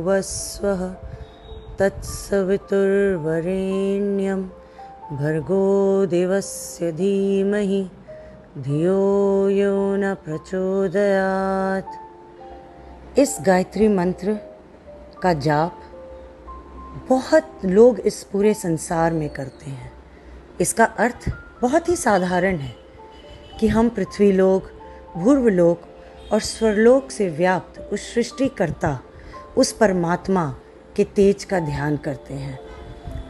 भूर्भुवस्वः तत्सवितुर्वरेण्यं भर्गो देवस्य धीमहि धियो यो न प्रचोदयात्। इस गायत्री मंत्र का जाप बहुत लोग इस पूरे संसार में करते हैं। इसका अर्थ बहुत ही साधारण है कि हम पृथ्वी लोक, भूर्वलोक और स्वर्लोक से व्याप्त उस सृष्टिकर्ता, उस परमात्मा के तेज का ध्यान करते हैं।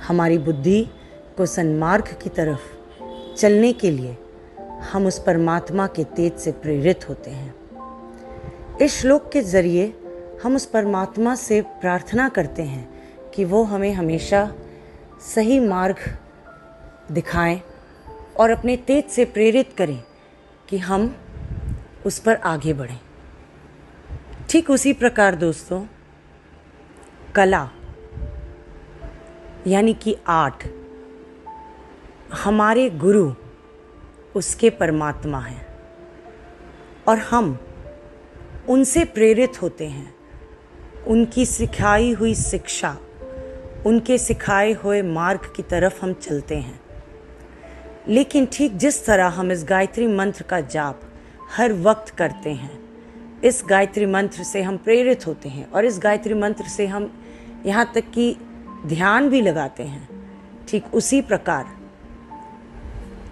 हमारी बुद्धि को सन्मार्ग की तरफ चलने के लिए हम उस परमात्मा के तेज से प्रेरित होते हैं। इस श्लोक के ज़रिए हम उस परमात्मा से प्रार्थना करते हैं कि वो हमें हमेशा सही मार्ग दिखाएं और अपने तेज से प्रेरित करें कि हम उस पर आगे बढ़ें। ठीक उसी प्रकार दोस्तों, कला यानी कि आर्ट, हमारे गुरु उसके परमात्मा हैं और हम उनसे प्रेरित होते हैं। उनकी सिखाई हुई शिक्षा, उनके सिखाए हुए मार्ग की तरफ हम चलते हैं। लेकिन ठीक जिस तरह हम इस गायत्री मंत्र का जाप हर वक्त करते हैं, इस गायत्री मंत्र से हम प्रेरित होते हैं और इस गायत्री मंत्र से हम यहाँ तक कि ध्यान भी लगाते हैं, ठीक उसी प्रकार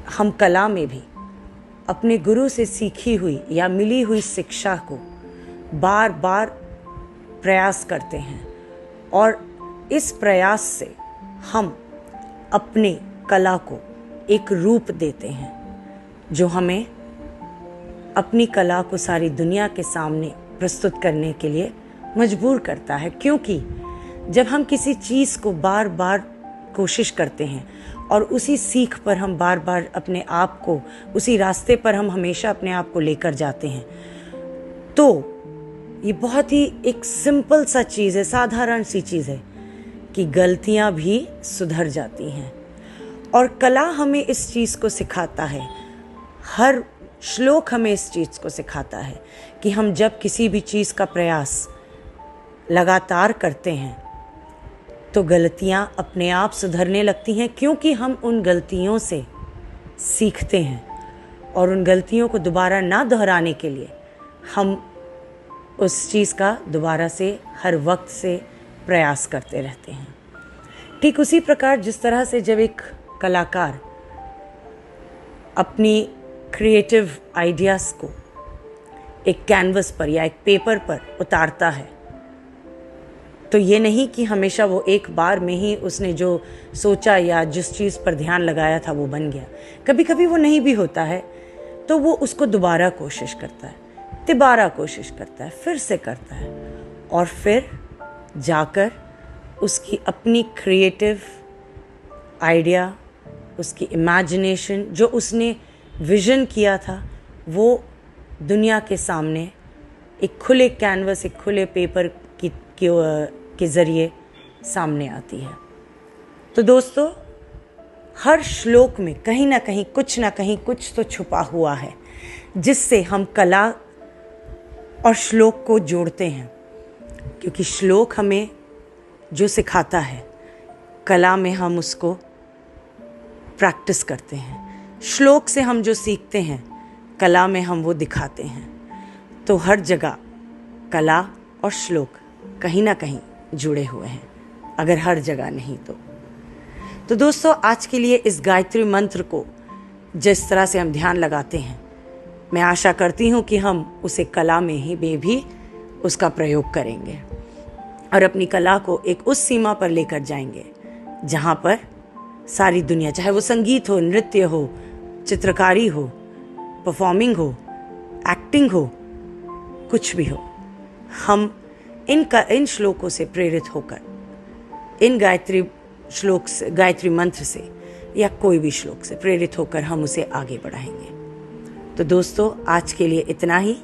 हम कला में भी अपने गुरु से सीखी हुई या मिली हुई शिक्षा को बार बार प्रयास करते हैं और इस प्रयास से हम अपने कला को एक रूप देते हैं जो हमें अपनी कला को सारी दुनिया के सामने प्रस्तुत करने के लिए मजबूर करता है। क्योंकि जब हम किसी चीज़ को बार बार कोशिश करते हैं और उसी सीख पर हम बार बार अपने आप को, उसी रास्ते पर हम हमेशा अपने आप को लेकर जाते हैं, तो ये बहुत ही एक सिंपल सा चीज़ है, साधारण सी चीज़ है कि गलतियाँ भी सुधर जाती हैं। और कला हमें इस चीज़ को सिखाता है, हर श्लोक हमें इस चीज़ को सिखाता है कि हम जब किसी भी चीज़ का प्रयास लगातार करते हैं तो गलतियाँ अपने आप सुधरने लगती हैं, क्योंकि हम उन गलतियों से सीखते हैं और उन गलतियों को दोबारा ना दोहराने के लिए हम उस चीज़ का दोबारा से हर वक्त से प्रयास करते रहते हैं। ठीक उसी प्रकार जिस तरह से जब एक कलाकार अपनी क्रिएटिव आइडियाज़ को एक कैनवस पर या एक पेपर पर उतारता है, तो ये नहीं कि हमेशा वो एक बार में ही उसने जो सोचा या जिस चीज़ पर ध्यान लगाया था वो बन गया। कभी कभी वो नहीं भी होता है, तो वो उसको दोबारा कोशिश करता है, तिबारा कोशिश करता है, फिर से करता है और फिर जाकर उसकी अपनी क्रिएटिव आइडिया, उसकी इमेजिनेशन, जो उसने विज़न किया था, वो दुनिया के सामने एक खुले कैनवस, एक खुले पेपर के ज़रिए सामने आती है। तो दोस्तों, हर श्लोक में कहीं ना कहीं कुछ तो छुपा हुआ है जिससे हम कला और श्लोक को जोड़ते हैं। क्योंकि श्लोक हमें जो सिखाता है, कला में हम उसको प्रैक्टिस करते हैं। श्लोक से हम जो सीखते हैं, कला में हम वो दिखाते हैं। तो हर जगह कला और श्लोक कहीं ना कहीं जुड़े हुए हैं, अगर हर जगह नहीं तो दोस्तों, आज के लिए इस गायत्री मंत्र को जिस तरह से हम ध्यान लगाते हैं, मैं आशा करती हूँ कि हम उसे कला में ही भी उसका प्रयोग करेंगे और अपनी कला को एक उस सीमा पर लेकर जाएंगे जहाँ पर सारी दुनिया, चाहे वो संगीत हो, नृत्य हो, चित्रकारी हो, परफॉर्मिंग हो, एक्टिंग हो, कुछ भी हो, हम इन श्लोकों से प्रेरित होकर, इन गायत्री मंत्र से या कोई भी श्लोक से प्रेरित होकर हम उसे आगे बढ़ाएंगे। तो दोस्तों, आज के लिए इतना ही।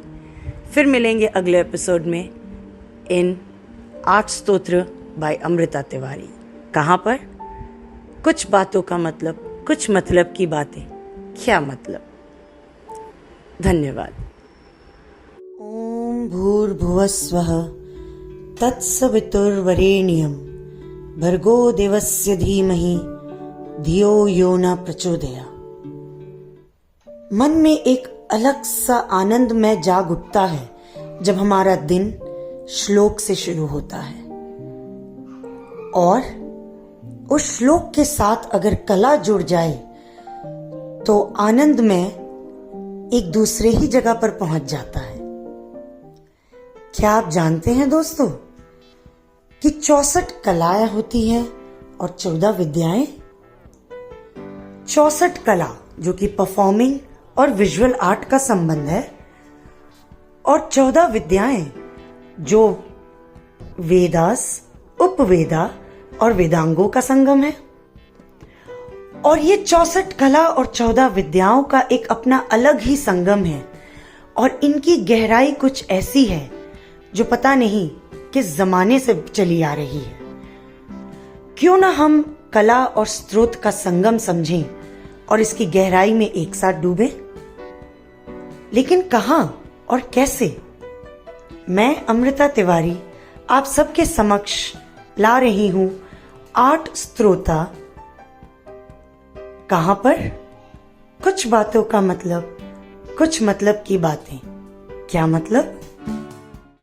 फिर मिलेंगे अगले एपिसोड में इन 8 स्तोत्र बाय अमृता तिवारी। कहाँ पर? कुछ बातों का मतलब, कुछ मतलब की बातें, क्या मतलब। धन्यवाद। ओम भूर्भुवस्वः तत्सवितुर्वरेण्यं भर्गो देवस्य धीमहि धियो यो न प्रचोदया। मन में एक अलग सा आनंदमय जाग उठता है जब हमारा दिन श्लोक से शुरू होता है, और उस श्लोक के साथ अगर कला जुड़ जाए तो आनंद में एक दूसरे ही जगह पर पहुंच जाता है। क्या आप जानते हैं दोस्तों कि 64 कलाएं होती हैं और 14 विद्याएं? 64 कला जो कि परफॉर्मिंग और विजुअल आर्ट का संबंध है, और 14 विद्याएं जो वेदास, उपवेदा और वेदांगों का संगम है। और ये 64 कला और 14 विद्याओं का एक अपना अलग ही संगम है, और इनकी गहराई कुछ ऐसी है जो पता नहीं किस जमाने से चली आ रही है। क्यों ना हम कला और स्रोत का संगम समझें और इसकी गहराई में एक साथ डूबें। लेकिन कहां और कैसे? मैं अमृता तिवारी आप सबके समक्ष ला रही हूं आर्ट स्त्रोता। कहां पर? कुछ बातों का मतलब, कुछ मतलब की बातें। क्या मतलब?